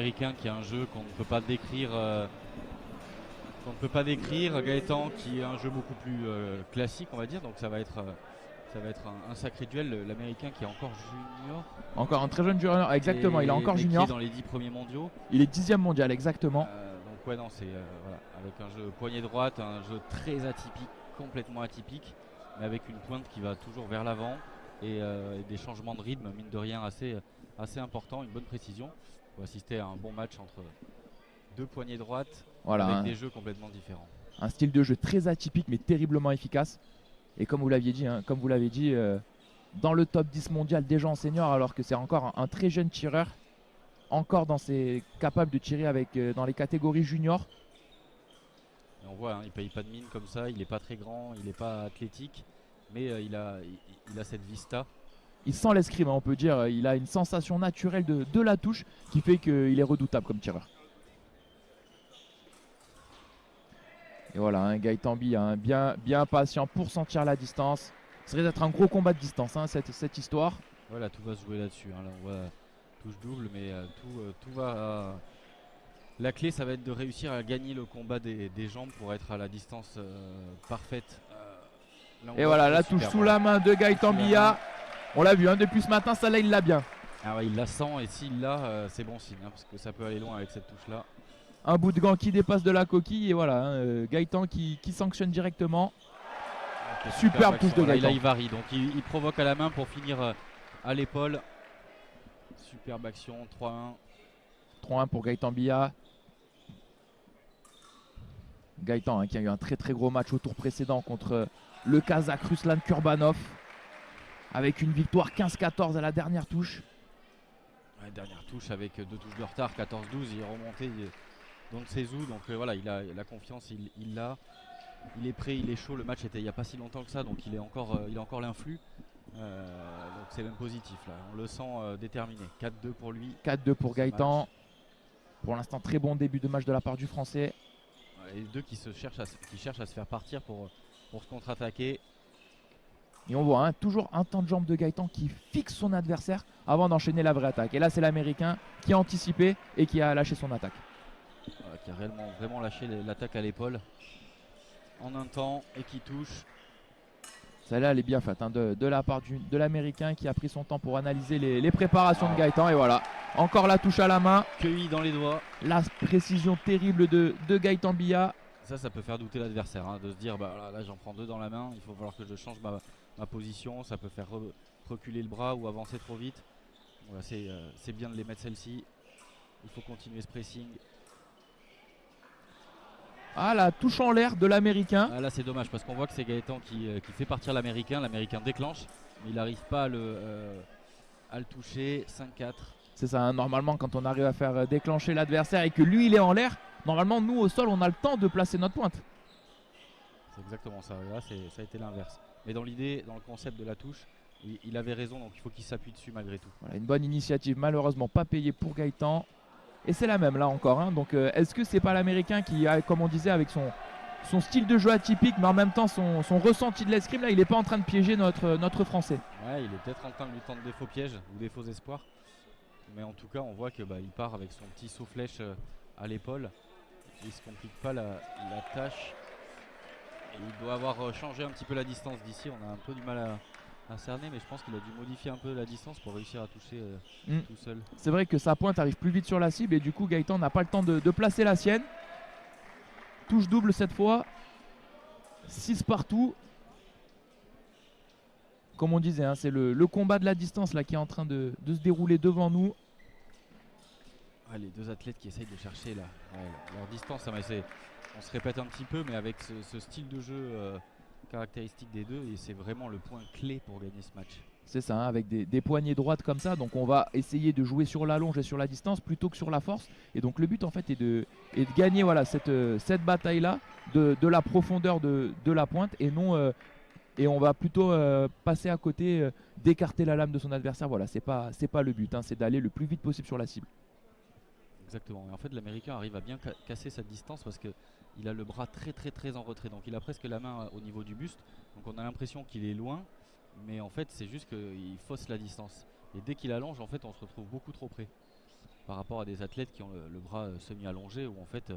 l'américain qui a un jeu qu'on ne peut pas décrire. Gaëtan qui est un jeu beaucoup plus classique, on va dire. Donc ça va être un sacré duel. L'américain qui est encore junior. Encore un très jeune junior, exactement, il est encore junior. Qui est dans les 10 premiers mondiaux. Il est 10e mondial, exactement. Donc ouais, non, c'est voilà, avec un jeu poignée droite, un jeu très atypique, complètement atypique, mais avec une pointe qui va toujours vers l'avant et des changements de rythme, mine de rien, assez importants, une bonne précision. On va assister à un bon match entre deux poignées droites, voilà, avec des jeux complètement différents. Un style de jeu très atypique mais terriblement efficace. Et comme vous l'aviez dit, dans le top 10 mondial déjà en senior, alors que c'est encore un très jeune tireur, encore capable de tirer dans les catégories juniors. Et on voit, il paye pas de mine comme ça, il n'est pas très grand, il n'est pas athlétique, mais il a cette vista. Il sent l'escrime, on peut dire, il a une sensation naturelle de la touche qui fait qu'il est redoutable comme tireur. Et voilà, Gaëtan Billa, bien patient pour sentir la distance. Ça risque d'être un gros combat de distance, cette histoire. Voilà, tout va se jouer là-dessus. Là, on voit touche double, mais tout va. La clé, ça va être de réussir à gagner le combat des jambes pour être à la distance parfaite. Et voilà, la touche sous la main de Gaëtan Billa. On l'a vu, depuis ce matin, ça là, il l'a bien. Ah ouais, il la sent, et s'il l'a, c'est bon signe, parce que ça peut aller loin avec cette touche-là. Un bout de gant qui dépasse de la coquille, et voilà, Gaëtan qui sanctionne directement. Superbe touche de Gaëtan. Là, il varie, donc il provoque à la main pour finir à l'épaule. Superbe action, 3-1. 3-1 pour Gaëtan Billa. Gaëtan qui a eu un très très gros match au tour précédent contre le Kazakh Ruslan Kurbanov, avec une victoire 15-14 à la dernière touche. Ouais, dernière touche avec 2 touches de retard, 14-12, il est remonté dans le Sezou, donc voilà, il a la confiance, il l'a. Il est prêt, il est chaud, le match était il n'y a pas si longtemps que ça, donc il a encore l'influx. Donc c'est même positif là, on le sent déterminé. 4-2 pour lui. 4-2 pour Gaëtan. Pour l'instant, très bon début de match de la part du Français. Les deux qui cherchent à se faire partir pour se contre-attaquer. Et on voit toujours un temps de jambe de Gaëtan qui fixe son adversaire avant d'enchaîner la vraie attaque. Et là, c'est l'Américain qui a anticipé et qui a lâché son attaque. Qui a vraiment lâché l'attaque à l'épaule en un temps et qui touche. Celle-là, elle est bien faite de la part de l'Américain qui a pris son temps pour analyser les préparations de Gaëtan. Et voilà, encore la touche à la main. Cueilli dans les doigts. La précision terrible de Gaëtan Billa. Ça peut faire douter l'adversaire, de se dire bah là j'en prends 2 dans la main, il faut falloir que je change ma position. Ça peut faire reculer le bras ou avancer trop vite. Voilà, c'est bien de les mettre celle-ci. Il faut continuer ce pressing. Ah, la touche en l'air de l'Américain. Là c'est dommage parce qu'on voit que c'est Gaëtan qui fait partir l'Américain. L'Américain déclenche, mais il n'arrive pas à le toucher. 5-4. C'est ça, normalement quand on arrive à faire déclencher l'adversaire et que lui il est en l'air, normalement nous au sol on a le temps de placer notre pointe. C'est exactement ça, là ça a été l'inverse. Mais dans l'idée, dans le concept de la touche, il avait raison, donc il faut qu'il s'appuie dessus malgré tout. Voilà, une bonne initiative, malheureusement pas payée pour Gaëtan. Et c'est la même là encore. Donc est-ce que c'est pas l'Américain qui a, comme on disait, avec son style de jeu atypique, mais en même temps son ressenti de l'escrime, là il n'est pas en train de piéger notre Français. Ouais, il est peut-être en train de lui tendre des faux pièges ou des faux espoirs. Mais en tout cas on voit que il part avec son petit saut flèche à l'épaule. Il se complique pas la tâche. Et il doit avoir changé un petit peu la distance d'ici. On a un peu du mal à cerner, mais je pense qu'il a dû modifier un peu la distance pour réussir à toucher tout seul. C'est vrai que sa pointe arrive plus vite sur la cible et du coup Gaëtan n'a pas le temps de placer la sienne. Touche double cette fois. 6 partout. Comme on disait, c'est le combat de la distance là, qui est en train de se dérouler devant nous. Les deux athlètes qui essayent de chercher leur distance, on se répète un petit peu, mais avec ce style de jeu caractéristique des deux, et c'est vraiment le point clé pour gagner ce match. C'est ça, avec des poignées droites comme ça, donc on va essayer de jouer sur la longe et sur la distance plutôt que sur la force. Et donc le but en fait est de gagner cette bataille là de la profondeur de la pointe et non et on va plutôt passer à côté, d'écarter la lame de son adversaire. Voilà, c'est pas le but, c'est d'aller le plus vite possible sur la cible. Exactement, et en fait l'Américain arrive à bien casser cette distance parce qu'il a le bras très en retrait, donc il a presque la main au niveau du buste, donc on a l'impression qu'il est loin, mais en fait c'est juste qu'il fausse la distance, et dès qu'il allonge en fait on se retrouve beaucoup trop près. par rapport à des athlètes qui ont le bras semi-allongé, où en fait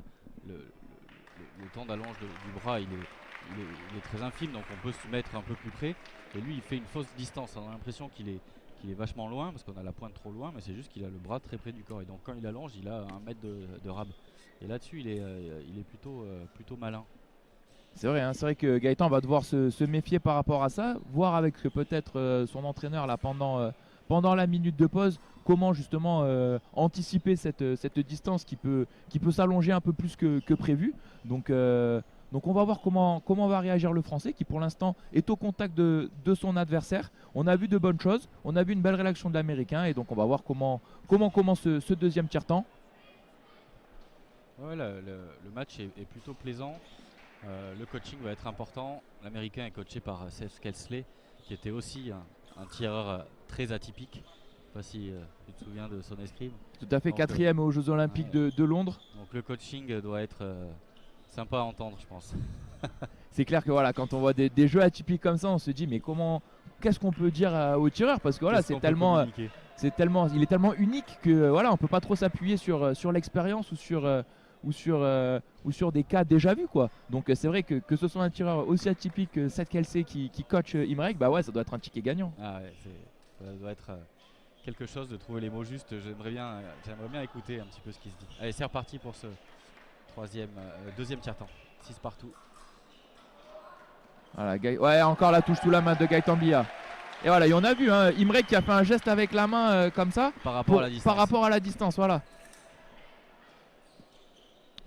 le temps d'allonge du bras il est très infime, donc on peut se mettre un peu plus près. Et lui il fait une fausse distance, on a l'impression qu'il est vachement loin parce qu'on a la pointe trop loin, mais c'est juste qu'il a le bras très près du corps. Et donc quand il allonge, il a 1 mètre de rab. Et là-dessus il est plutôt malin. C'est vrai, hein, c'est vrai que Gaëtan va devoir se méfier par rapport à ça, voir avec peut-être son entraîneur là pendant la minute de pause comment justement anticiper cette distance qui peut s'allonger un peu plus que prévu. Donc on va voir comment va réagir le Français qui pour l'instant est au contact de son adversaire. On a vu de bonnes choses, on a vu une belle réaction de l'Américain et donc on va voir comment commence ce deuxième tiers-temps. Ouais, le match est plutôt plaisant. Le coaching va être important. L'Américain est coaché par Seth Kelsley, qui était aussi un tireur très atypique. Je ne sais pas si tu te souviens de son escrime. Tout à fait, donc, 4e aux Jeux Olympiques de Londres. Donc le coaching doit être sympa à entendre, je pense. C'est clair que voilà, quand on voit des jeux atypiques comme ça, on se dit mais qu'est-ce qu'on peut dire aux tireurs parce que voilà, il est tellement unique que voilà, on peut pas trop s'appuyer sur l'expérience ou sur des cas déjà vus quoi. Donc c'est vrai que ce soit un tireur aussi atypique que Seth Kelsley qui coach Imrek, bah ouais, ça doit être un ticket gagnant. Ah ouais, ça doit être quelque chose de trouver les mots justes. J'aimerais bien écouter un petit peu ce qui se dit. Allez, c'est reparti pour ce deuxième tiers-temps. 6 partout. Voilà, ouais, encore la touche sous la main de Gaëtan Billa. Et voilà, et on a vu Imrek qui a fait un geste avec la main comme ça par rapport à la distance, voilà.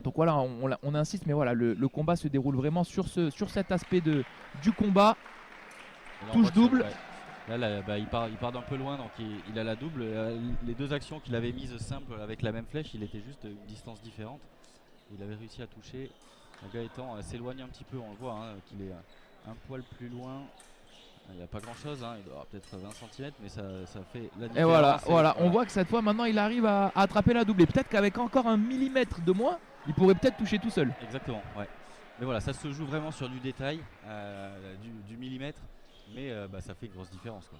Donc voilà, on insiste, mais voilà, le combat se déroule vraiment sur cet aspect du combat. Touche double. Là, il part d'un peu loin, donc il a la double. Les deux actions qu'il avait mises simples avec la même flèche, il était juste une distance différente. Il avait réussi à toucher. Gaëtan s'éloigne un petit peu, on le voit qu'il est un poil plus loin. Il n'y a pas grand chose, il doit avoir peut-être 20 cm, mais ça fait la différence. Et voilà, on voit que cette fois maintenant il arrive à attraper la double. Et peut-être qu'avec encore 1 millimètre de moins, il pourrait peut-être toucher tout seul. Exactement, ouais. Mais voilà, ça se joue vraiment sur du détail, du millimètre, mais ça fait une grosse différence, quoi.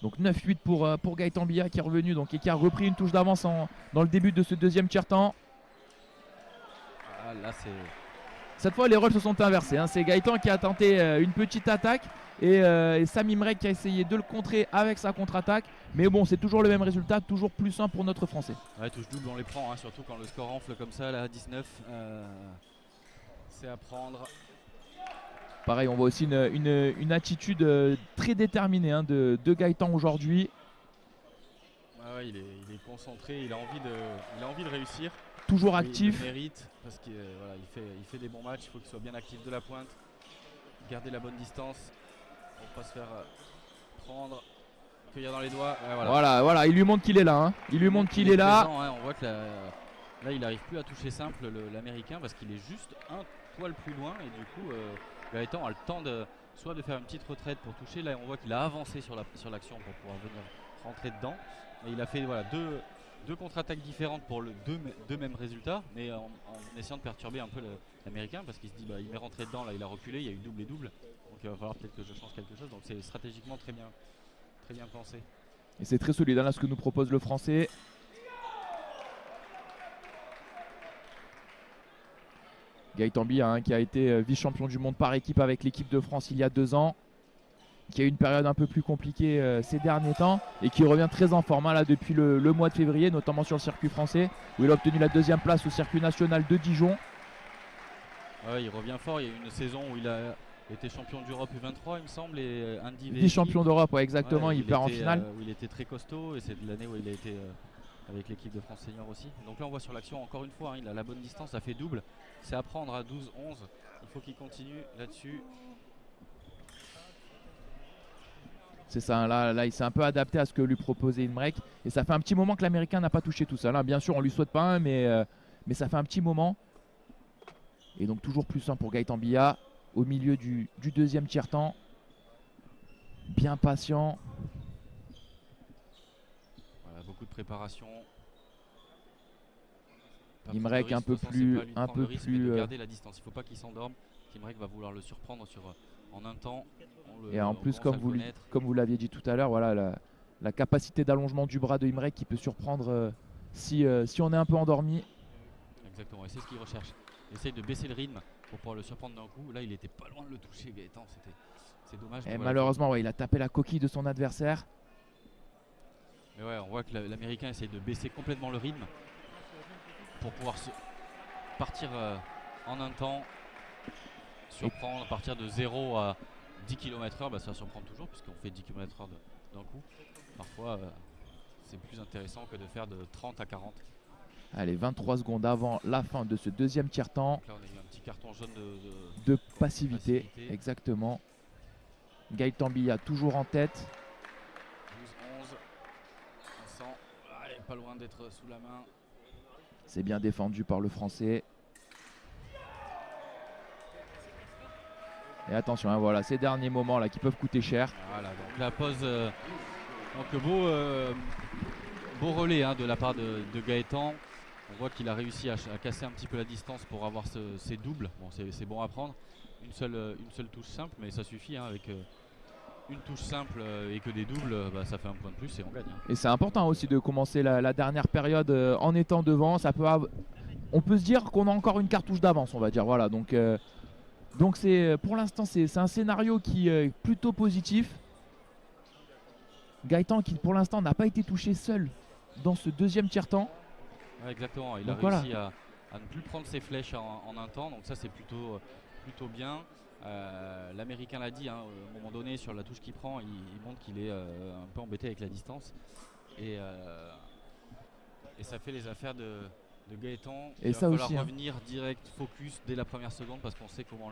Donc 9-8 pour Gaëtan Billa qui est revenu donc, et qui a repris une touche d'avance dans le début de ce deuxième tiers-temps. Ah, là, cette fois les rôles se sont inversés, c'est Gaëtan qui a tenté une petite attaque et Sam Imrek qui a essayé de le contrer avec sa contre-attaque. Mais bon, c'est toujours le même résultat, toujours plus 1 pour notre Français. Ouais, touche double on les prend, surtout quand le score enfle comme ça là à 19. C'est à prendre. Pareil, on voit aussi une attitude très déterminée de Gaëtan aujourd'hui. Ouais, il est concentré, il a envie de réussir. Toujours actif. Il mérite parce qu'il fait des bons matchs. Il faut qu'il soit bien actif de la pointe, garder la bonne distance pour pas se faire prendre, cueillir dans les doigts. Voilà, il lui montre qu'il est là. Il lui montre qu'il est là. On voit que là il n'arrive plus à toucher simple l'Américain parce qu'il est juste un poil plus loin et du coup Gaëtan a le temps soit de faire une petite retraite pour toucher. Là on voit qu'il a avancé sur l'action pour pouvoir venir rentrer dedans. Et il a fait deux contre-attaques différentes pour deux mêmes résultats, mais en essayant de perturber un peu l'Américain parce qu'il se dit il m'est rentré dedans, là il a reculé, il y a eu double et double, donc il va falloir peut-être que je change quelque chose. Donc c'est stratégiquement très bien pensé. Et c'est très solide là ce que nous propose le Français. Gaëtan Billa qui a été vice-champion du monde par équipe avec l'équipe de France il y a 2 ans, qui a eu une période un peu plus compliquée ces derniers temps et qui revient très en forme là depuis le mois de février, notamment sur le circuit français où il a obtenu la 2e place au circuit national de Dijon. Ouais, il revient fort, il y a eu une saison où il a été champion d'Europe U23 il me semble et vice-champion d'Europe, exactement, il perd en finale. Où il était très costaud et c'est de l'année où il a été avec l'équipe de France senior aussi. Donc là on voit sur l'action encore une fois, il a la bonne distance, ça fait double, c'est à prendre à 12-11, il faut qu'il continue là-dessus. C'est ça, là il s'est un peu adapté à ce que lui proposait Imrek et ça fait un petit moment que l'Américain n'a pas touché tout ça. Bien sûr on lui souhaite pas mais ça fait un petit moment. Et donc toujours plus 1 pour Gaëtan Billa au milieu du deuxième tiers-temps. Bien patient. Voilà, beaucoup de préparation. Imrek un peu plus de garder la distance. Il ne faut pas qu'il s'endorme. Imrek va vouloir le surprendre en un temps. Et en plus comme vous l'aviez dit tout à l'heure, voilà la capacité d'allongement du bras de Imrek qui peut surprendre si on est un peu endormi. Exactement, et c'est ce qu'il recherche. Il essaye de baisser le rythme pour pouvoir le surprendre d'un coup. Là, il était pas loin de le toucher, Gaëtan. C'est dommage. Et Voilà, malheureusement, ouais, il a tapé la coquille de son adversaire. mais ouais, on voit que l'Américain essaye de baisser complètement le rythme pour pouvoir partir en un temps, surprendre, partir de 0 à 10 km/h. Bah, ça va surprendre toujours, puisqu'on fait 10 km/h d'un coup. Parfois, c'est plus intéressant que de faire de 30 à 40. Allez, 23 secondes avant la fin de ce deuxième tiers-temps. Donc là, on a eu un petit carton jaune de passivité. Exactement. Gaëtan Billa toujours en tête. 12-11. Vincent, allez, pas loin d'être sous la main. C'est bien défendu par le Français. Et attention, hein, voilà, ces derniers moments là qui peuvent coûter cher. Voilà, donc la pause. Donc beau relais hein, de la part de Gaëtan. On voit qu'il a réussi à casser un petit peu la distance pour avoir ses doubles. Bon, c'est bon à prendre. Une seule touche simple, mais ça suffit hein, avec une touche simple et que des doubles, bah, ça fait un point de plus et on gagne. Hein. Et c'est important aussi de commencer la dernière période en étant devant. On peut se dire qu'on a encore une cartouche d'avance, on va dire. Voilà, donc pour l'instant, c'est un scénario qui est plutôt positif. Gaëtan qui pour l'instant n'a pas été touché seul dans ce deuxième tiers-temps. Ouais, exactement, il donc a réussi à ne plus prendre ses flèches en un temps, donc ça c'est plutôt bien. L'Américain l'a dit, hein, à un moment donné sur la touche qu'il prend, il montre qu'il est un peu embêté avec la distance. Et ça fait les affaires de Gaëtan. Et il ça va falloir aussi, revenir direct, focus dès la première seconde parce qu'on sait comment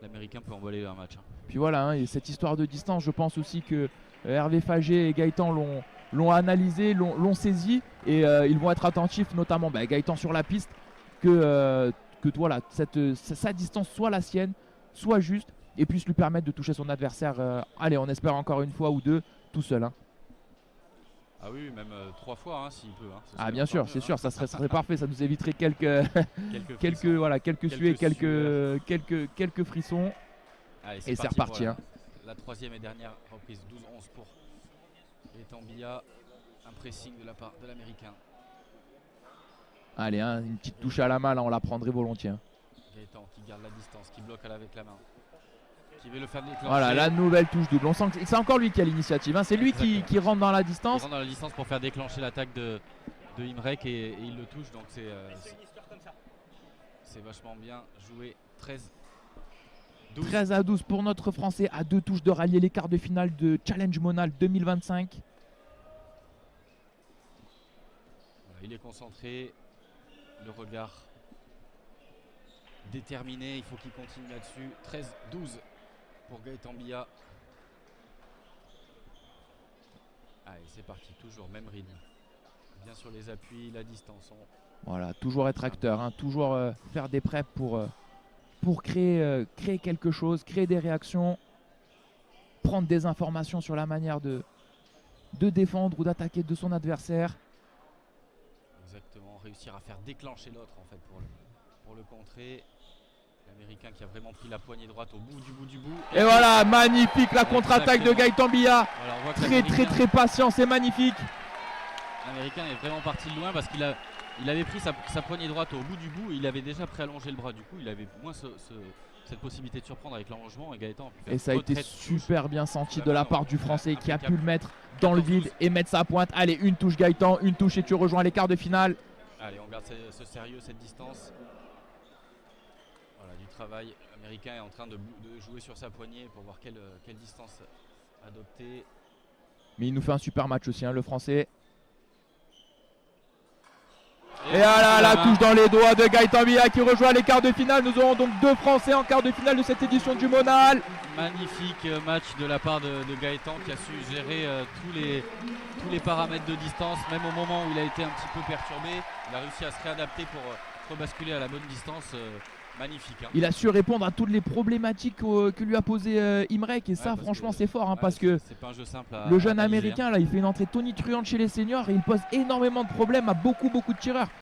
l'Américain peut emballer un match. Hein. Puis voilà, hein, et cette histoire de distance, je pense aussi que Hervé Fagé et Gaëtan l'ont analysé, l'ont saisi et ils vont être attentifs, notamment Gaëtan sur la piste, que voilà, sa distance soit la sienne, soit juste et puisse lui permettre de toucher son adversaire, allez, on espère encore une fois ou deux, tout seul. Hein. Ah oui, même 3 fois hein, s'il peut. Hein, ah bien sûr, c'est sûr, ça serait parfait, ça nous éviterait quelques suées, quelques frissons. Allez, et c'est reparti. Hein. La troisième et dernière reprise, 12-11 pour Gaëtan Billa. Un pressing de la part de l'Américain. Allez, hein, une petite touche à la main, là, on la prendrait volontiers. Hein. Gaëtan qui garde la distance, qui bloque avec la main. Qui veut le faire déclencher. Voilà, la nouvelle touche double. On sent que c'est encore lui qui a l'initiative. Hein. C'est lui qui rentre dans la distance. Il rentre dans la distance pour faire déclencher l'attaque de Imrek et il le touche. Donc c'est vachement bien joué. 13 à 12 pour notre Français, à 2 touches de rallier les quarts de finale de Challenge Monal 2025. Voilà, il est concentré, le regard déterminé, il faut qu'il continue là-dessus. 13-12 pour Gaëtan Billa. Allez, c'est parti, toujours même rythme. Bien sur les appuis, la distance. Voilà, toujours être acteur, hein, toujours faire des preps pour créer quelque chose, créer des réactions, prendre des informations sur la manière de défendre ou d'attaquer de son adversaire. Exactement, réussir à faire déclencher l'autre en fait pour le contrer. L'Américain qui a vraiment pris la poignée droite au bout du bout. Et voilà, magnifique la contre-attaque de Gaëtan Billa. Voilà, très patient, c'est magnifique. L'Américain est vraiment parti de loin parce qu'il avait pris sa poignée droite au bout du bout et il avait déjà préallongé le bras. Du coup, il avait moins cette possibilité de surprendre avec l'allongement et Gaëtan a pu faire. Et ça a été super bien senti de la part du Français qui a pu le mettre dans le vide et mettre sa pointe. Allez, une touche Gaëtan, une touche et tu rejoins les quarts de finale. Allez, on garde ce sérieux, cette distance. Voilà, du travail. L'Américain est en train de jouer sur sa poignée pour voir quelle distance adopter. Mais il nous fait un super match aussi, hein, le Français. Et voilà la touche dans les doigts de Gaëtan Billa qui rejoint les quarts de finale. Nous aurons donc 2 Français en quart de finale de cette édition du Monal. Magnifique match de la part de Gaëtan qui a su gérer tous les paramètres de distance. Même au moment où il a été un petit peu perturbé, il a réussi à se réadapter pour rebasculer à la bonne distance. Magnifique. Hein. Il a su répondre à toutes les problématiques que lui a posé Imrek et ça franchement c'est fort hein, parce que c'est pas un jeu simple le jeune Américain là il fait une entrée tonitruante chez les seniors et il pose énormément de problèmes à beaucoup de tireurs.